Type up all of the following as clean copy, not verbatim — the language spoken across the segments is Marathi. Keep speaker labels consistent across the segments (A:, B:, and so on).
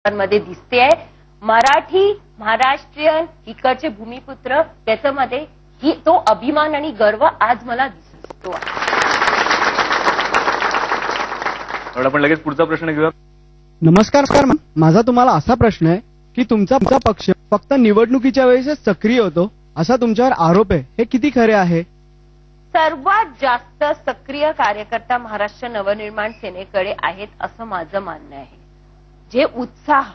A: मध्ये दिसते आहे. मराठी महाराष्ट्रीयन इकडचे भूमिपुत्र त्याच्यामध्ये ही तो अभिमान आणि गर्व आज मला दिसतो.
B: आपण लगेच पुढचा प्रश्न घेऊया.
C: नमस्कार, माझा तुम्हाला असा प्रश्न आहे की तुमचा पक्ष फक्त निवडणुकीच्या वेळेस सक्रिय होतो असा तुमच्यावर आरोप आहे, हे किती खरे आहे?
A: सर्वात जास्त सक्रिय कार्यकर्ता महाराष्ट्र नवनिर्माण सेनेकडे आहेत असं माझं मानणं आहे. जे उत्साह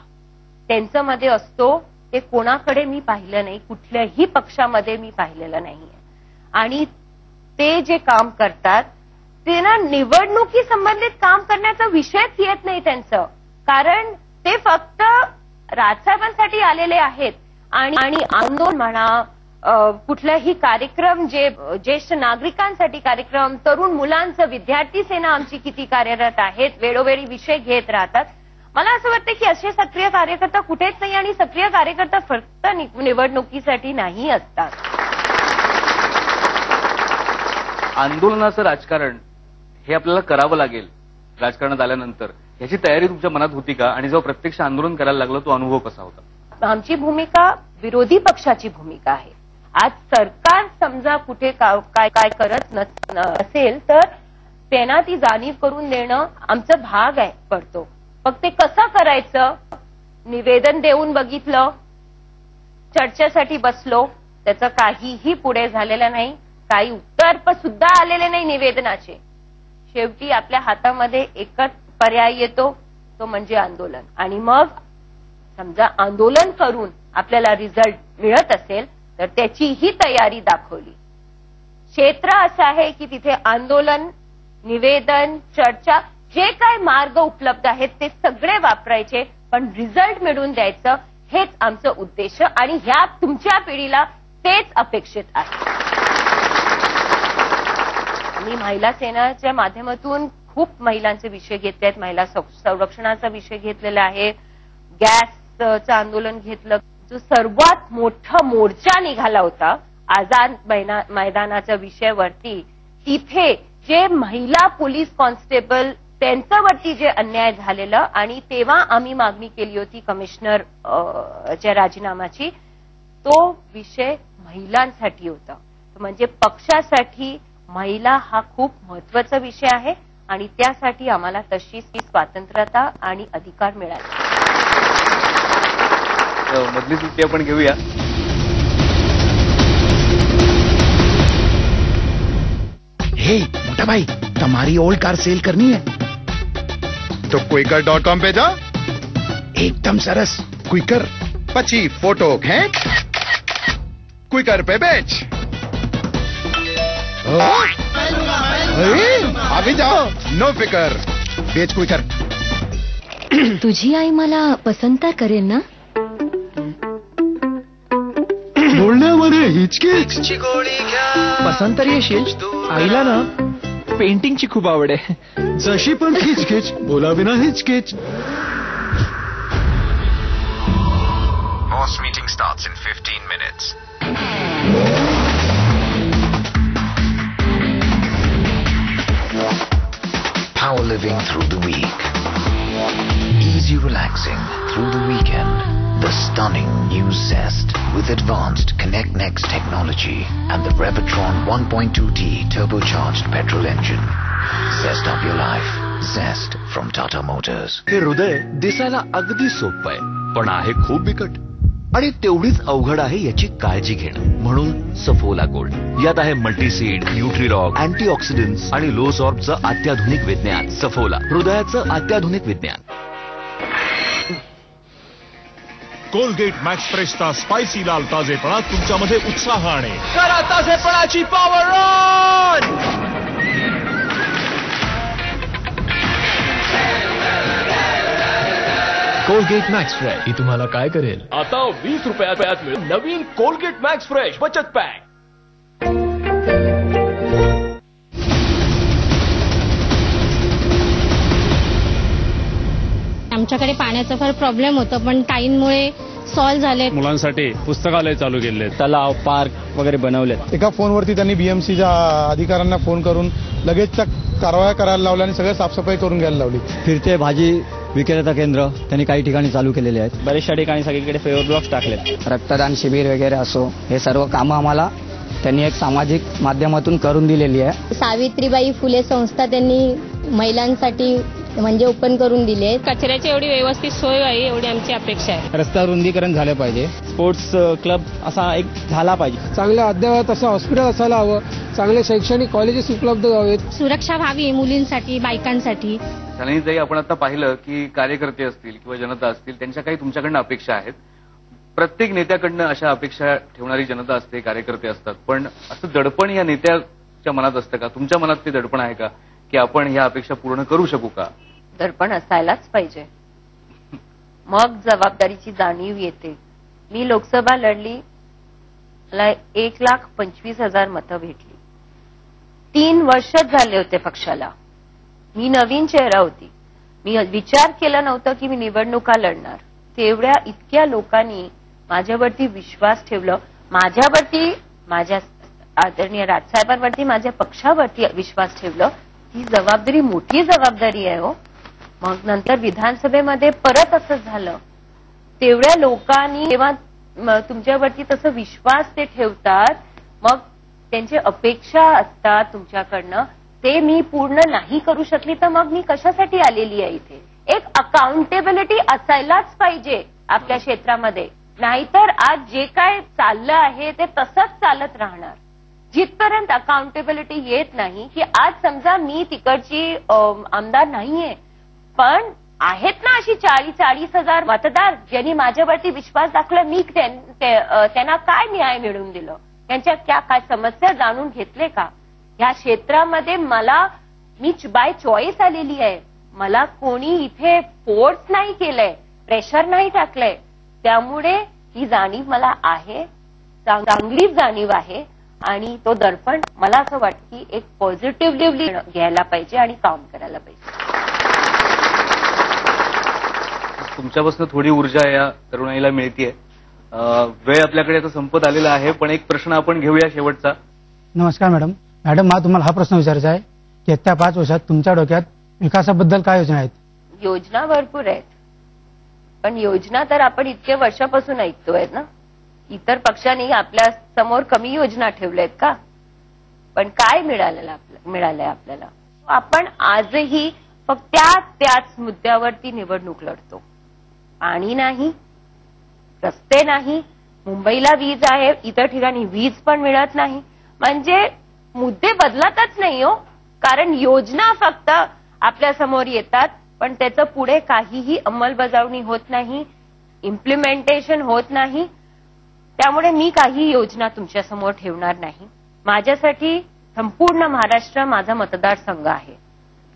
A: त्यांच्यामध्ये असतो ते कोणाकडे मी पाहिलं नाही, कुठल्याही पक्षामध्ये मी पाहिलेलं नाहीये. आणि ते जे काम करतात ते ना निवडणुकी संबंधित काम करण्याचा विषयच येत नाही त्यांचं, कारण ते फक्त राजसाहेबांसाठी आलेले आहेत. आणि आंदोलन म्हणा, कुठलाही कार्यक्रम, जे ज्येष्ठ नागरिकांसाठी कार्यक्रम, तरुण मुलांचं, विद्यार्थी सेना आमची किती कार्यरत आहेत, वेळोवेळी विषय घेत राहतात. मला असं वाटतं की असे सक्रिय कार्यकर्ता कुठेच नाही आणि सक्रिय कार्यकर्ता फक्त निवडणुकीसाठी नाही असतात.
B: आंदोलनाचं राजकारण हे आपल्याला करावं लागेल राजकारणात आल्यानंतर, याची तयारी तुमच्या मनात होती का? आणि जेव्हा प्रत्यक्ष आंदोलन करायला लागलं तो अनुभव कसा होता?
A: आमची भूमिका विरोधी पक्षाची भूमिका आहे. आज सरकार समजा कुठे काय काय करत नसेल तर त्यांना ती जाणीव करून देणं आमचा भाग आहे पडतो. मग ते कसं करायचं? निवेदन देऊन बघितलं, चर्चेसाठी बसलो, त्याचं काहीही पुढे झालेलं नाही, काही उत्तर सुद्धा आलेले नाही निवेदनाचे. शेवटी आपल्या हातामध्ये एकच पर्याय येतो, तो म्हणजे आंदोलन. आणि मग समजा आंदोलन करून आपल्याला रिझल्ट मिळत असेल तर त्याचीही तयारी दाखवली. क्षेत्र असं आहे की तिथे आंदोलन, निवेदन, चर्चा, जे काय मार्ग उपलब्ध आहेत ते सगळे वापरायचे, पण रिझल्ट मिळवून द्यायचं हेच आमचं उद्देश. आणि ह्या तुमच्या पिढीला तेच अपेक्षित आहे. आम्ही महिला सेनाच्या माध्यमातून खूप महिलांचे विषय घेतले आहेत. महिला संरक्षणाचा विषय घेतलेला आहे, गॅसचं आंदोलन घेतलं. जो सर्वात मोठा मोर्चा निघाला होता आझाद मैदानाच्या विषयावरती, तिथे जे महिला पोलीस कॉन्स्टेबल त्यांच्यावरती जे अन्याय झालेलं, आणि तेव्हा आम्ही मागणी केली होती कमिशनरच्या राजीनाम्याची, तो विषय महिलांसाठी होता. म्हणजे पक्षासाठी महिला हा खूप महत्वाचा विषय आहे आणि त्यासाठी आम्हाला तशी स्वातंत्र्यता आणि अधिकार मिळाला.
B: मधली सुट्टी आपण घेऊया.
D: हे मोटा भाई, तुम्हारी ओल्ड कार सेल करनी है तो Quikr.com पे जा. एकदम सरस. क्विकर 25 फोटो खींच, Quikr पे बेच. अभी जाओ, नो फिकर, बेच Quikr.
E: तुझी आई मला पसंत तर करेल ना?
D: बोलण्यामध्ये हिचकिच.
F: पसंत तर येशील. आईला ना पेंटिंगची खूप आवड आहे.
D: जशी पण हिचकिच, बोलाविना हिचकिच.
G: Boss meeting starts in 15 minutes. Power living through the week. Easy relaxing through the weekend. The stunning new Zest with advanced Connect Next technology and the Revatron 1.2T turbocharged petrol engine. Zest up your life. Zest from Tata Motors.
H: हे हृदय दिसायला अगदी सोपं आहे, पण आहे खूप बिकट आणि तेवढीच अवघड आहे याची काळजी घेणं. म्हणून सफोला गोल्ड यात आहे मल्टीसीड, न्यूट्रीरॉक, अँटीऑक्सिडंट्स आणि लो सॉर्बचं अत्याधुनिक विज्ञान. सफोला, हृदयाचं अत्याधुनिक विज्ञान.
I: कोलगेट मॅक्स फ्रेशचा स्पायसी लाल ताजेपणा तुमच्यामध्ये उत्साह आणे.
F: करा ताजेपणाची power on.
J: Colgate Max Fresh ही तुम्हाला काय करेल?
F: आता 20 रुपयात मिळेल नवीन कोलगेट मॅक्स फ्रेश बचत पॅक.
K: आमच्याकडे पाण्याचा फार प्रॉब्लेम होता, पण टाईममुळे सॉल्व्ह झाले.
L: मुलांसाठी पुस्तकालय चालू केले,
C: तलाव, पार्क वगैरे बनवलेत. एका फोनवरती त्यांनी बीएमसीच्या अधिकाऱ्यांना फोन करून लगेच कारवाया करायला लावल्या आणि सगळं साफसफाई करून घ्यायला लावली.
M: फिरते भाजी
C: विक्रेता केंद्र त्यांनी काही ठिकाणी चालू केलेले आहेत.
M: बरेचशा ठिकाणी सगळीकडे फेवर ब्लॉक्स टाकलेत.
N: रक्तदान शिबिर वगैरे असो, हे सर्व कामं आम्हाला त्यांनी एक सामाजिक माध्यमातून करून दिलेली आहे.
K: सावित्रीबाई फुले संस्था त्यांनी महिलांसाठी म्हणजे ओपन करून दिले. कचऱ्याची एवढी व्यवस्थित सोय आहे एवढी आमची अपेक्षा आहे.
M: रस्ता रुंदीकरण झालं पाहिजे. स्पोर्ट्स क्लब असा एक झाला पाहिजे.
O: चांगल्या अद्ययावत असं हॉस्पिटल असायला हवं. चांगले शैक्षणिक कॉलेजेस उपलब्ध व्हावेत.
K: सुरक्षा व्हावी मुलींसाठी, बायकांसाठी.
B: शालिनीताई, आपण आता पाहिलं की कार्यकर्ते असतील किंवा जनता असतील, त्यांच्या काही तुमच्याकडनं अपेक्षा आहेत. प्रत्येक नेत्याकडनं अशा अपेक्षा ठेवणारी जनता असते, कार्यकर्ते असतात. पण असं दडपण या नेत्याच्या मनात असतं का? तुमच्या मनात ते दडपण आहे का की आपण ह्या अपेक्षा पूर्ण करू शकू का?
A: दडपण असायलाच पाहिजे, मग जबाबदारीची जाणीव येते. मी लोकसभा लढली, मला 1,25,000 मतं भेटली. 3 वर्षच झाले होते पक्षाला. मी नवीन चेहरा होती. मी विचार केला नव्हता की मी निवडणुका लढणार. तेवढ्या इतक्या लोकांनी माझ्यावरती विश्वास ठेवलं, माझ्यावरती, माझ्या आदरणीय राजसाहेबांवरती, माझ्या पक्षावरती विश्वास ठेवलं. ही जबाबदारी मोठी जबाबदारी आहे हो. मग नंतर विधानसभेमध्ये परत असं झालं. तेवढ्या लोकांनी जेव्हा तुमच्यावरती तसं विश्वास ते ठेवतात, मग त्यांच्या अपेक्षा असतात तुमच्याकडनं, ते मी पूर्ण नाही करू शकली तर मग मी कशासाठी आलेली आहे इथे? एक अकाउंटेबिलिटी असायलाच पाहिजे आपल्या क्षेत्रामध्ये. नाहीतर आज जे काय चाललं आहे ते तसंच चालत राहणार. जिथपर्यंत अकाउंटेबिलिटी येत नाही, की आज समजा मी तिकडची आमदार नाहीये, पण आहेत ना अशी 40,000 मतदार ज्यांनी माझ्यावरती विश्वास दाखवला. मी त्यांना काय न्याय मिळवून दिलं? त्यांच्या काय समस्या जाणून घेतले का? या क्षेत्रामध्ये मी बाय चॉईस आलेली आहे. मला कोणी इथे फोर्स नाही केलंय, प्रेशर नाही टाकलंय. त्यामुळे ही जाणीव मला आहे, चांगलीच जाणीव आहे. आणि तो दडपण मला असं वाटतं की एक पॉझिटिव्हली घ्यायला पाहिजे आणि काम करायला पाहिजे.
B: तुमच्यापासून थोडी ऊर्जा या तरुणाईला मिळतीये. वेळ आपल्याकडे आता संपत आलेला आहे, पण एक प्रश्न आपण घेऊया शेवटचा.
O: नमस्कार मॅडम. मला तुम्हाला हा प्रश्न विचारायचा आहे की येत्या 5 वर्षात तुमच्या डोक्यात विकासाबद्दल काय योजना आहेत?
A: योजना भरपूर आहेत, पण योजना तर आपण इतक्या वर्षापासून ऐकतोय ना. इतर पक्षांनी आपल्या समोर कमी योजना ठेवल्यात का? पण काय मिळालंय आपल्याला? आपण आजही फक्त त्याच मुद्द्यावरती निवडणूक लढतो. पाणी नाही, रस्ते नाही, मुंबईला वीज आहे, इतर ठिकाणी वीज पण मिळत नाही. म्हणजे मुद्दे बदलतच नाही हो. कारण योजना फक्त आपल्या समोर येतात, पण त्याचं पुढे काहीही अंमलबजावणी होत नाही, इम्प्लिमेंटेशन होत नाही. त्यामुळे मी काही योजना तुमच्यासमोर ठेवणार नाही. माझ्यासाठी संपूर्ण महाराष्ट्र माझा मतदारसंघ आहे.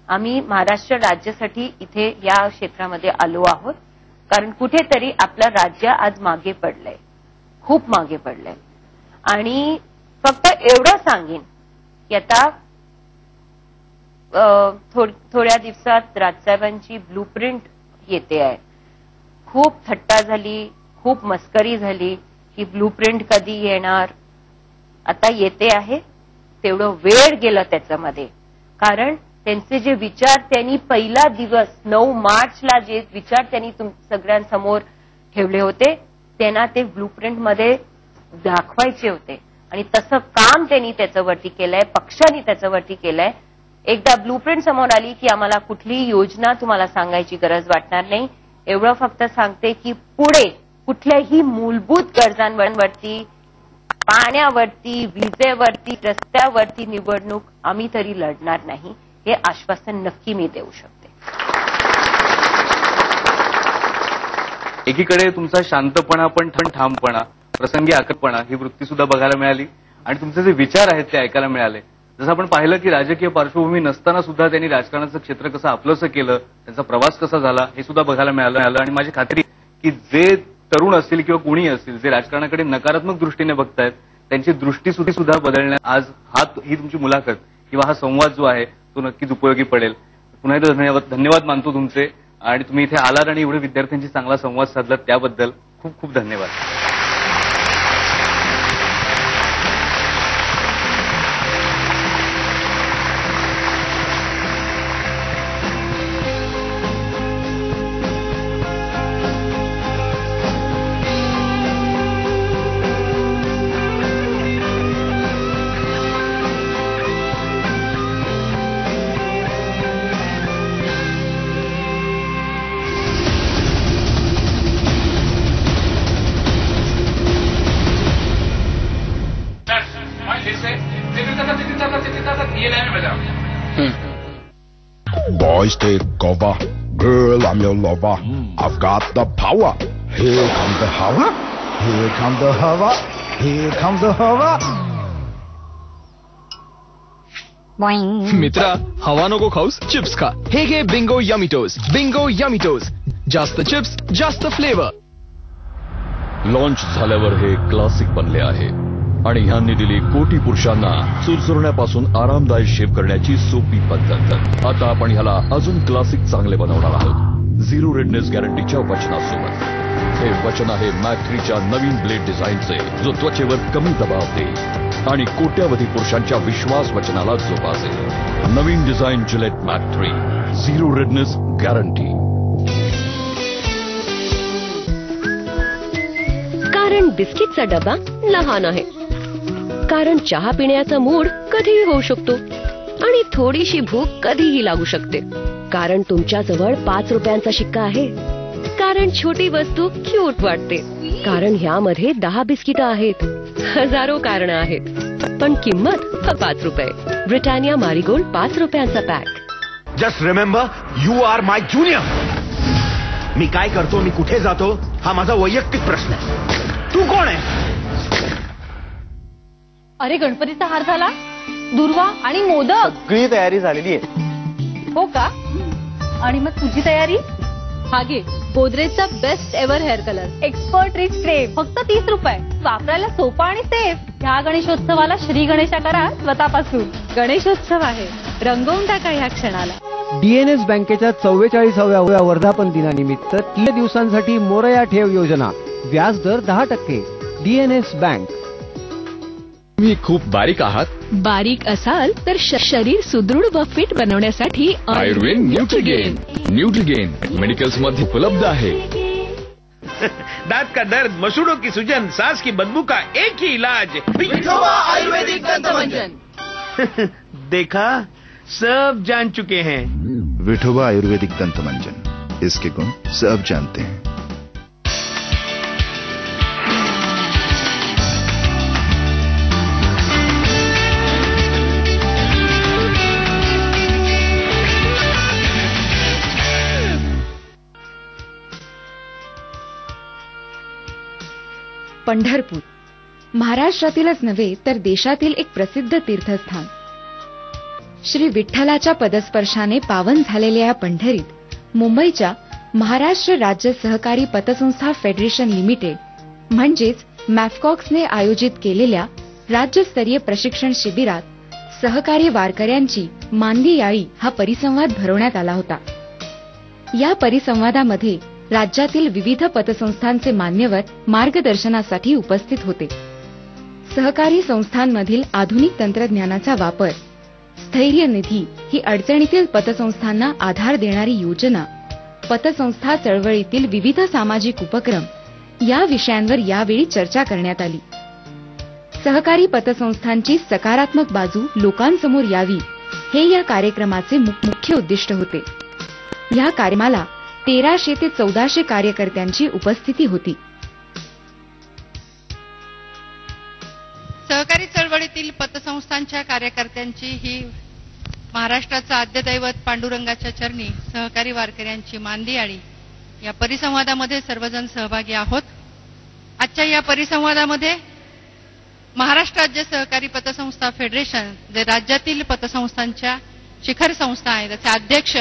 A: आम्ही महाराष्ट्र राज्यासाठी इथे या क्षेत्रामध्ये आलो आहोत, कारण कुठेतरी आपलं राज्य आज मागे पडलंय, खूप मागे पडलंय. आणि फक्त एवढं सांगेन की आता थोड्या दिवसात राजसाहेबांची ब्लूप्रिंट येते आहे. खूप थट्टा झाली, खूप मस्करी झाली की ब्लूप्रिंट कधी येणार. आता येते आहे. तेवढं वेळ गेलं त्याच्यामध्ये, कारण त्यांचे जे विचार त्यांनी पहिला दिवस 9 मार्चला जे विचार त्यांनी सगळ्यांसमोर ठेवले होते, त्यांना ते ब्लूप्रिंटमध्ये दाखवायचे होते. आणि तसं काम त्यांनी त्याच्यावरती केलंय, पक्षाने त्याच्यावरती केलंय. एकदा ब्लूप्रिंट समोर आली की आम्हाला कुठलीही योजना तुम्हाला सांगायची गरज वाटणार नाही. एवढं फक्त सांगते की पुढे कुठल्याही मूलभूत गरजांवरती, पाण्यावरती, विजेवरती, रस्त्यावरती निवडणूक आम्ही तरी लढणार नाही, हे आश्वासन नक्की मी देऊ शकते.
B: एकीकडे तुमचा शांतपणा, पण ठामपणा, प्रसंगी आकर्षपणा ही वृत्ती सुद्धा बघायला मिळाली आणि तुमचे जे विचार आहेत ते ऐकायला मिळाले. जसं आपण पाहिलं की राजकीय पार्श्वभूमी नसताना सुद्धा त्यांनी राजकारणाचं क्षेत्र कसं आपलंसं केलं, त्यांचा प्रवास कसा झाला हे सुद्धा बघायला मिळालं. आणि माझी खात्री की जे तरुण असतील किंवा कोणी असतील जे राजकारणाकडे नकारात्मक दृष्टीने बघतायत, त्यांची दृष्टी सुद्धा बदलण्यात आज ही तुमची मुलाखत किंवा हा संवाद जो आहे तो नक्कीच उपयोगी पडेल. पुन्हा एकदा धन्यवाद मानतो तुमचे. आणि तुम्ही इथे आलात आणि एवढे विद्यार्थ्यांशी चांगला संवाद साधलात त्याबद्दल खूप खूप धन्यवाद.
D: boys take cover. Girl, I'm your lover. I've got the power. Here comes the hava. Here comes the hava. Here comes the hava.
F: मित्रा, हवा नको खाऊस, चिप्स खा. हे घे बिंगो यमिटोज. बिंगो यमिटोज. जास्त चिप्स, जास्त फ्लेवर.
H: लॉन्च झाल्यावर हे क्लासिक बनले आहे आणि ह्यांनी दिली कोटी पुरुषांना चुरचुरण्यापासून आरामदायी शेप करण्याची सोपी पद्धत. आता आपण ह्याला अजून क्लासिक चांगले बनवणार आहोत. झिरो रेडनेस गॅरंटीच्या वचनासोबत. हे वचन आहे मॅक 3च्या नवीन ब्लेड डिझाईनचे, जो त्वचेवर कमी दबाव देईल आणि कोट्यावधी पुरुषांच्या विश्वास वचनाला जोपासेल. नवीन design Gillette Mach 3. Zero redness guarantee.
P: कारण बिस्किटचा डबा लहान आहे. कारण चहा पिण्याचा मूड कधीही होऊ शकतो आणि थोडीशी भूक कधीही लागू शकते. कारण तुमच्याजवळ 5 रुपयांचा शिक्का आहे. कारण छोटी वस्तू क्यूट वाटते. कारण ह्यामध्ये 10 बिस्किटं आहेत. हजारो कारण आहेत, पण किंमत फक्त 5 रुपये. ब्रिटानिया मारीगोल्ड 5 रुपयांचा pack.
Q: Just remember, you are my junior. मी काय करतो, मी कुठे जातो, हा माझा वैयक्तिक प्रश्न आहे. तू कोण आहे?
R: अरे, गणपतीचा हार झाला, दुर्वा आणि मोदक.
S: सगळी तयारी झालेली आहे.
R: हो का? आणि मग तुझी तयारी? हा घे, गोदरेजचा best ever hair colour, expert rich spray, फक्त 30 रुपये. वापरायला सोपा आणि सेफ. ह्या गणेशोत्सवाला श्री गणेशा करा स्वतःपासून. गणेशोत्सव आहे, रंगवून टाका ह्या क्षणाला.
T: डीएनएस बँकेच्या 44व्या वर्धापन दिनानिमित्त 3 दिवसांसाठी मोरया ठेव योजना, व्याजदर 10%. DNS bank.
J: तुम्ही खूप बारीक आहात.
E: बारीक असाल तर शरीर सुदृढ व फिट बनवण्यासाठी
J: आयुर्वेद न्यूट्रीगेन. न्यूट्रीगेन मेडिकल्स मध्ये उपलब्ध आहे.
Q: दांत का दर्द, मसूड़ों की सूजन, सांस की बदबू का एक ही इलाज, विठोबा आयुर्वेदिक दंतमंजन. देखा, सब जान चुके हैं.
D: विठोबा आयुर्वेदिक दंतमंजन, इसके गुण सब जानते हैं.
U: पंढरपूर महाराष्ट्रातीलच नव्हे तर देशातील एक प्रसिद्ध तीर्थस्थान. श्री विठ्ठलाच्या पदस्पर्शाने पावन झालेल्या या पंढरीत मुंबईच्या महाराष्ट्र राज्य सहकारी पतसंस्था फेडरेशन लिमिटेड म्हणजेच मॅफकॉक्सने आयोजित केलेल्या राज्यस्तरीय प्रशिक्षण शिबिरात सहकारी वारकऱ्यांची मांदी याळी हा परिसंवाद भरवण्यात आला होता. या परिसंवादामध्ये राज्यातील विविध पतसंस्थांचे मान्यवर मार्गदर्शनासाठी उपस्थित होते. सहकारी संस्थांमधील आधुनिक तंत्रज्ञानाचा वापर, स्थैर्य निधी ही अडचणीतील पतसंस्थांना आधार देणारी योजना, पतसंस्था चळवळीतील विविध सामाजिक उपक्रम या विषयांवर यावेळी चर्चा करण्यात आली. सहकारी पतसंस्थांची सकारात्मक बाजू लोकांसमोर यावी हे या कार्यक्रमाचे मुख्य उद्दिष्ट होते. या कार्यक्रमाला 1300 ते 1400 कार्यकर्त्यांची उपस्थिती होती.
V: सहकारी चळवळीतील पतसंस्थांच्या कार्यकर्त्यांची ही महाराष्ट्राचं आद्यदैवत पांडुरंगाच्या चरणी सहकारी वारकऱ्यांची मांदी याळी या परिसंवादामध्ये सर्वजण सहभागी आहोत. आजच्या या परिसंवादामध्ये महाराष्ट्र राज्य सहकारी पतसंस्था फेडरेशन, जे राज्यातील पतसंस्थांच्या शिखर संस्था आहे, त्याचे अध्यक्ष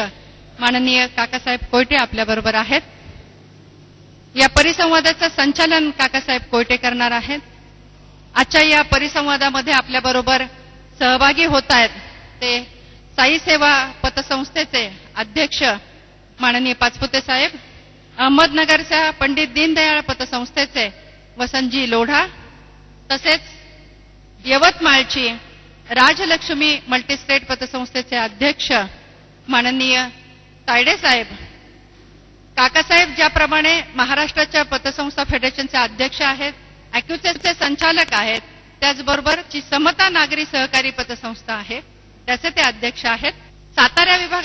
V: माननीय काकासाहेब कोयटे आपल्याबरोबर आहेत. या परिसंवादाचं संचालन काकासाहेब कोयटे करणार आहेत. आजच्या या परिसंवादामध्ये आपल्याबरोबर सहभागी होत आहेत ते साई सेवा पतसंस्थेचे अध्यक्ष माननीय पाचपुते साहेब, अहमदनगरच्या पंडित दीनदयाळ पतसंस्थेचे वसंतजी लोढा, तसेच यवतमाळची राजलक्ष्मी मल्टीस्टेट पतसंस्थेचे अध्यक्ष माननीय तायडे साहेब. काकासाहेब ज्याप्रमाणे महाराष्ट्राच्या पतसंस्था फेडरेशनचे अध्यक्ष आहेत, अॅक्युचेसचे संचालक आहेत, त्याचबरोबर समता नागरी सहकारी पतसंस्था आहे त्याचे ते अध्यक्ष आहेत. सातारा विभाग